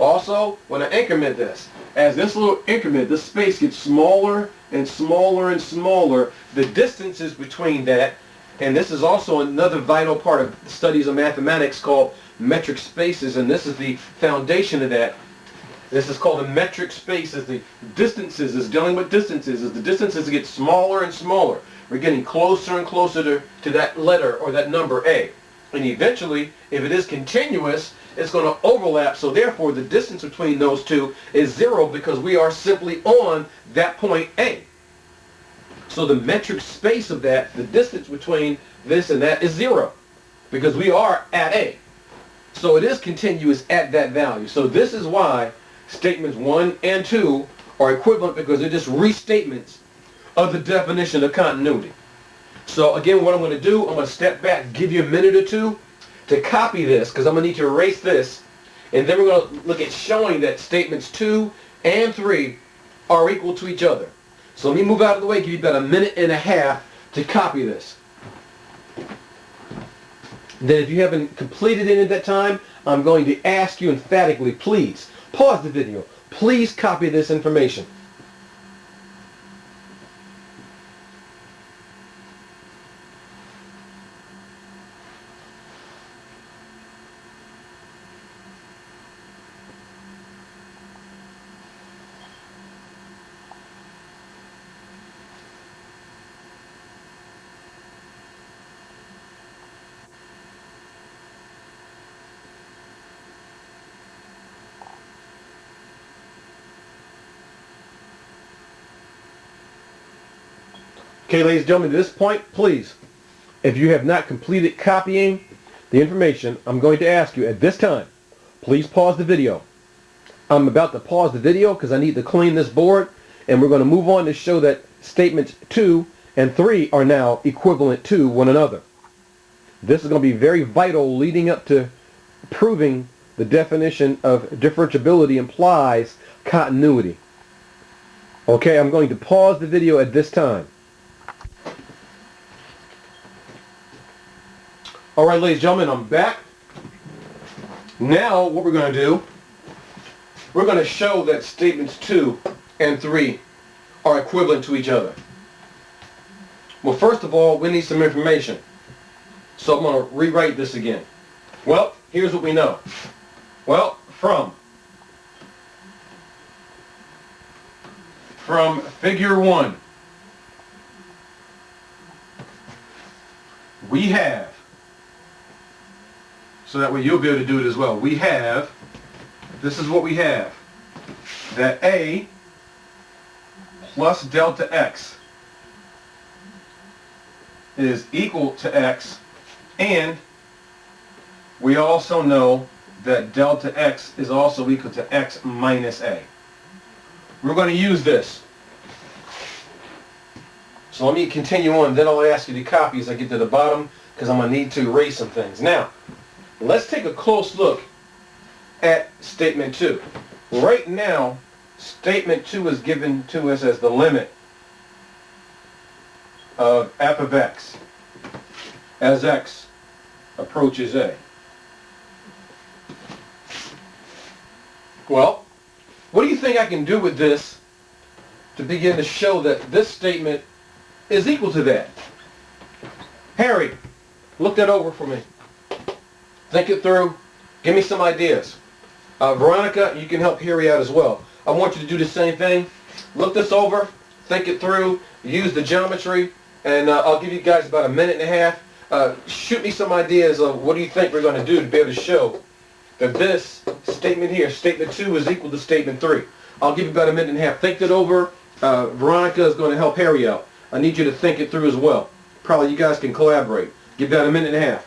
Also, when I increment this, as this little increment, this space gets smaller and smaller and smaller, the distances between that, and this is also another vital part of the studies of mathematics called metric spaces, and this is the foundation of that. This is called a metric space. As the distances, is dealing with distances, as the distances get smaller and smaller, we're getting closer and closer to that letter or that number A. And eventually, if it is continuous, it's going to overlap, so therefore the distance between those two is 0 because we are simply on that point A. So the metric space of that, the distance between this and that, is 0 because we are at A. So it is continuous at that value. So this is why statements 1 and 2 are equivalent, because they're just restatements of the definition of continuity. So again, what I'm going to do, I'm going to step back, give you a minute or two to copy this, because I'm going to need to erase this, and then we're going to look at showing that statements 2 and 3 are equal to each other. So let me move out of the way, give you about a minute and a half to copy this. Then if you haven't completed it at that time, I'm going to ask you emphatically, please pause the video. Please copy this information. Okay, ladies and gentlemen, at this point, please, if you have not completed copying the information, I'm going to ask you at this time, please pause the video. I'm about to pause the video because I need to clean this board, and we're going to move on to show that statements 2 and 3 are now equivalent to one another. This is going to be very vital leading up to proving the definition of differentiability implies continuity. Okay, I'm going to pause the video at this time. Alright, ladies and gentlemen, I'm back. Now what we're going to do, we're going to show that statements 2 and 3 are equivalent to each other. Well, first of all, we need some information. So I'm going to rewrite this again. Well, here's what we know. Well, from figure 1, we have, so that way you'll be able to do it as well. We have, this is what we have, that A plus delta X is equal to X, and we also know that delta X is also equal to X minus A. We're going to use this. So let me continue on, then I'll ask you to copy as I get to the bottom, because I'm going to need to erase some things. Now, let's take a close look at statement 2. Right now, statement 2 is given to us as the limit of f of x as x approaches A. Well, what do you think I can do with this to begin to show that this statement is equal to that? Harry, look that over for me. Think it through. Give me some ideas. Veronica, you can help Harry out as well. I want you to do the same thing. Look this over. Think it through. Use the geometry. And I'll give you guys about a minute and a half. Shoot me some ideas of what do you think we're going to do to be able to show that this statement here, statement 2, is equal to statement 3. I'll give you about a minute and a half. Think that over. Veronica is going to help Harry out. I need you to think it through as well. Probably you guys can collaborate. Give about a minute and a half.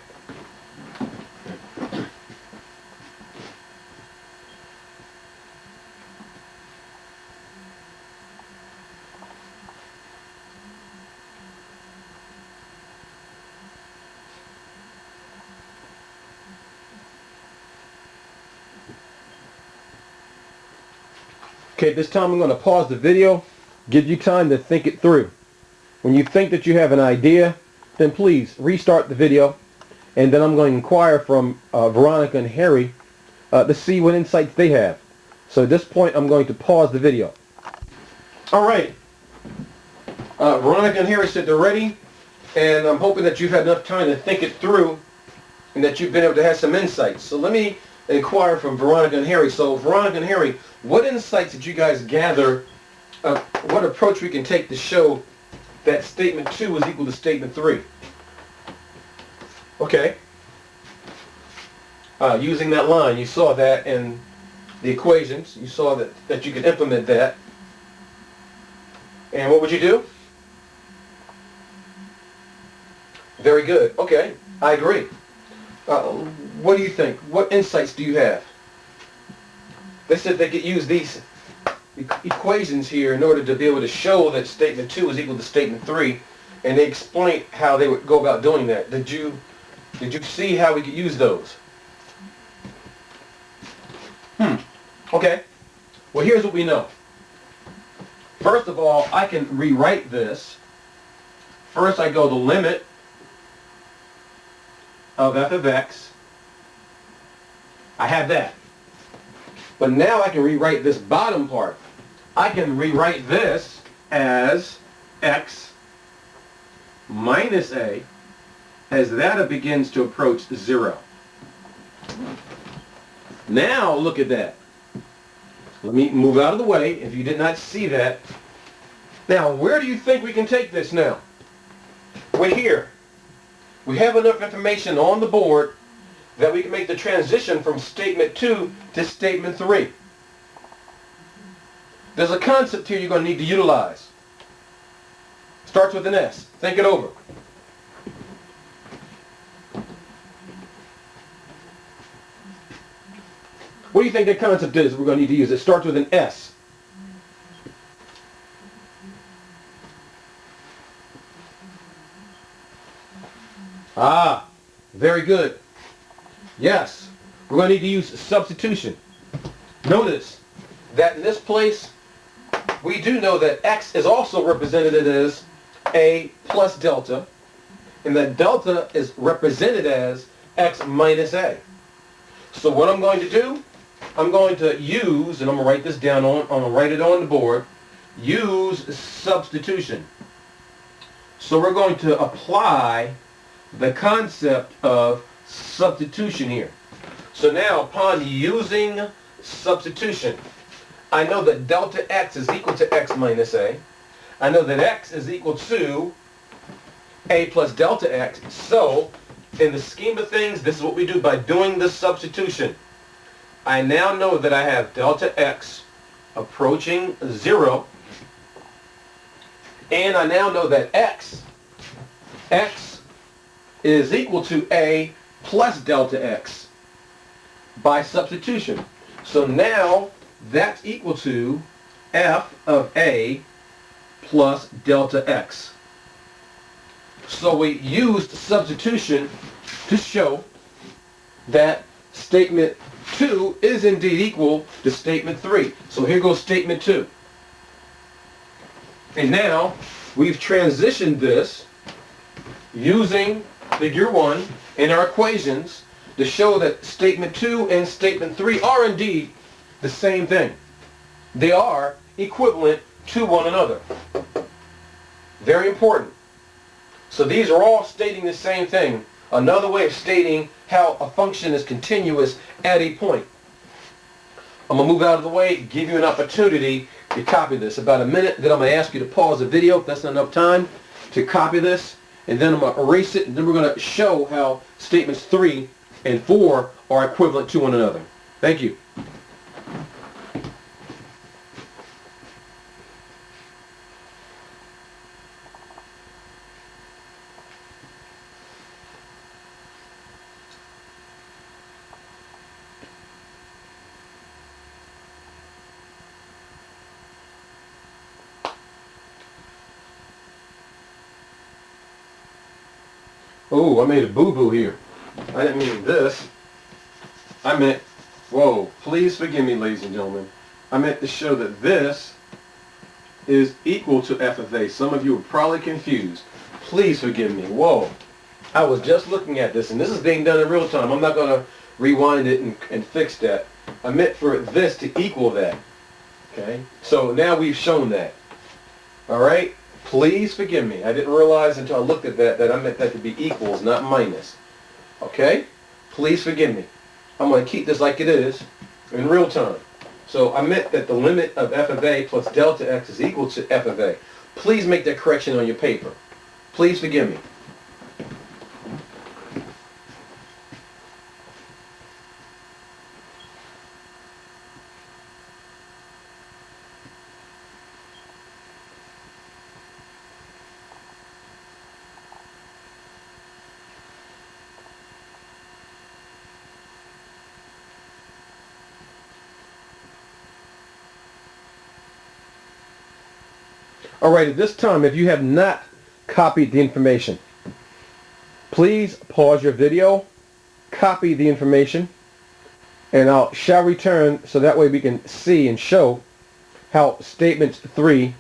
Okay, this time I'm going to pause the video, give you time to think it through. When you think that you have an idea, then please restart the video, and then I'm going to inquire from Veronica and Harry to see what insights they have. So at this point, I'm going to pause the video. All right. Veronica and Harry said they're ready, and I'm hoping that you've had enough time to think it through and that you've been able to have some insights. So let me inquire from Veronica and Harry. So Veronica and Harry, what insights did you guys gather? What approach we can take to show that statement 2 is equal to statement 3? Okay. Using that line, you saw that in the equations. You saw that you could implement that. And what would you do? Very good. Okay, I agree. What do you think? What insights do you have? They said they could use these equations here in order to be able to show that statement 2 is equal to statement 3, and they explained how they would go about doing that. Did you see how we could use those? Okay. Well, here's what we know. First of all, I can rewrite this. First, I go the limit of f of x. I have that. But now I can rewrite this bottom part. I can rewrite this as x minus a as that begins to approach 0. Now look at that. Let me move out of the way if you did not see that. Now, where do you think we can take this now? We're here. We have enough information on the board that we can make the transition from statement 2 to statement 3. There's a concept here you're going to need to utilize. Starts with an S. Think it over. What do you think the concept is we're going to need to use? It starts with an S. Ah, very good. Yes, we're going to need to use substitution. Notice that in this place, we do know that x is also represented as a plus delta, and that delta is represented as x minus a. So what I'm going to do, I'm going to use, and I'm going to write this down I'm going to write it on the board, use substitution. So we're going to apply the concept of substitution here. So now upon using substitution, I know that delta x is equal to x minus a. I know that x is equal to a plus delta x. So in the scheme of things, this is what we do by doing the substitution. I now know that I have delta x approaching 0, and I now know that x is equal to a plus delta x by substitution. So now that's equal to f of a plus delta x. So we used substitution to show that statement 2 is indeed equal to statement 3. So here goes statement 2. And now we've transitioned this using figure 1 in our equations to show that statement 2 and statement 3 are indeed the same thing. They are equivalent to one another. Very important. So these are all stating the same thing. Another way of stating how a function is continuous at a point. I'm going to move out of the way, give you an opportunity to copy this. About a minute, then I'm going to ask you to pause the video if that's not enough time to copy this. And then I'm going to erase it, and then we're going to show how statements 3 and 4 are equivalent to one another. Thank you. Oh, I made a boo-boo here. I didn't mean this. I meant, whoa, please forgive me, ladies and gentlemen. I meant to show that this is equal to f of a. Some of you are probably confused. Please forgive me. Whoa. I was just looking at this, and this is being done in real time. I'm not going to rewind it and fix that. I meant for this to equal that. Okay? So now we've shown that. Alright? Please forgive me. I didn't realize until I looked at that I meant that to be equals, not minus. Okay? Please forgive me. I'm going to keep this like it is in real time. So I meant that the limit of f of a plus delta x is equal to f of a. Please make that correction on your paper. Please forgive me. Alright, at this time, if you have not copied the information, please pause your video, copy the information, and I shall return so that way we can see and show how statements 3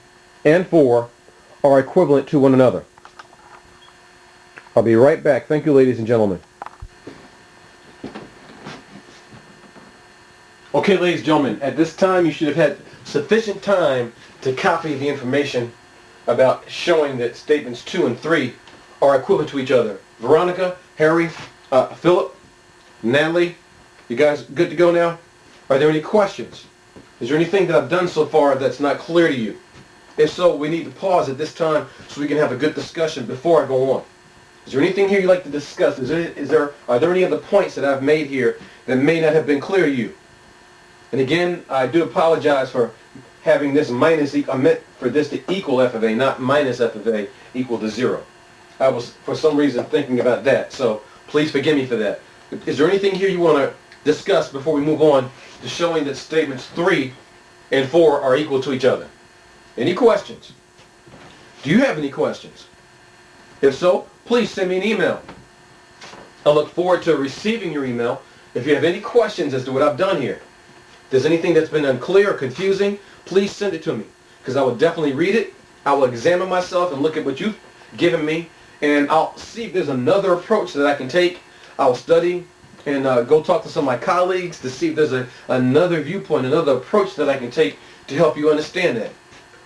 and 4 are equivalent to one another. I'll be right back. Thank you, ladies and gentlemen. Okay, ladies and gentlemen, at this time you should have had sufficient time to copy the information about showing that statements 2 and 3 are equivalent to each other. Veronica, Harry, Philip, Natalie, you guys good to go now? Are there any questions? Is there anything that I've done so far that's not clear to you? If so, we need to pause at this time so we can have a good discussion before I go on. Is there anything here you'd like to discuss? Are there any other points that I've made here that may not have been clear to you? And again, I do apologize for having this minus, I meant for this to equal f of a, not minus f of a equal to 0. I was, for some reason, thinking about that, so please forgive me for that. Is there anything here you want to discuss before we move on to showing that statements 3 and 4 are equal to each other? Any questions? Do you have any questions? If so, please send me an email. I look forward to receiving your email if you have any questions as to what I've done here. If there's anything that's been unclear or confusing, please send it to me, because I will definitely read it. I will examine myself and look at what you've given me, and I'll see if there's another approach that I can take. I'll study and go talk to some of my colleagues to see if there's another viewpoint, another approach that I can take to help you understand that.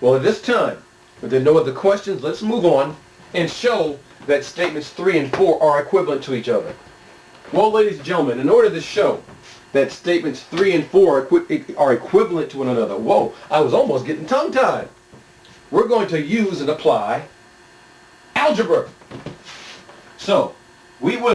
Well, at this time, if there are no other questions, let's move on and show that statements 3 and 4 are equivalent to each other. Well, ladies and gentlemen, in order to show that statements 3 and 4 are equivalent to one another. Whoa, I was almost getting tongue-tied. We're going to use and apply algebra. So, we will